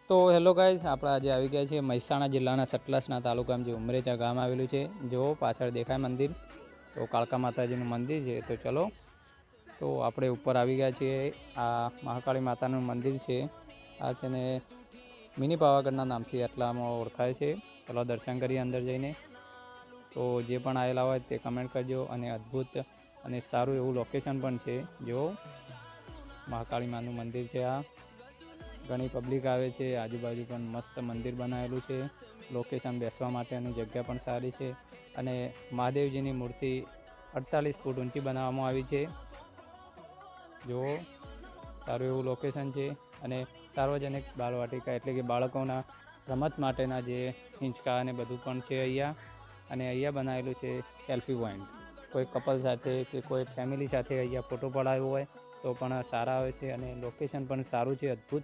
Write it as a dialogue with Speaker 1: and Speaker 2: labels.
Speaker 1: તો hello guys, આપણે આજે આવી ગયા છીએ મહેસાણા જિલ્લાના સતલાસના તાલુકામાં જે ઉમરેચા ગામ આવેલું છે. જો પાછળ દેખાય મંદિર, તો કાળકા માતાજીનું મંદિર છે. તો ચલો, તો આપણે ઉપર આવી ગયા છીએ. આ મહાકાળી માતાનું મંદિર છે. આ છે ને મિની પાવાગઢના નામથી આટલામાં ઓળખાય છે. ચલો દર્શન કરીએ અંદર જઈને. તો જે પણ આવેલા હોય તે કમેન્ટ કરજો. અને અદ્ભુત અને સારું એવું લોકેશન પણ છે. જો મહાકાળી માનું મંદિર છે. આ ઘણી પબ્લિક આવે છે. આજુબાજુ પણ મસ્ત મંદિર બનાવેલું છે. લોકેશન બેસવા માટેની જગ્યા પણ સારી છે. અને મહાદેવજીની મૂર્તિ 48 ફૂટ ઊંચી બનાવવામાં આવી છે. જો સારું એવું લોકેશન છે. અને સાર્વજનિક બાળવાટિકા એટલે કે બાળકોના રમત માટેના જે હિંચકા અને બધું પણ છે અહીંયા. અને અહીંયા બનાવેલું છે સેલ્ફી પોઈન્ટ. કોઈ કપલ સાથે કે કોઈ ફેમિલી સાથે અહીંયા ફોટો પડાવ્યો હોય તો પણ સારા આવે છે. અને લોકેશન પણ સારું છે, અદ્ભુત.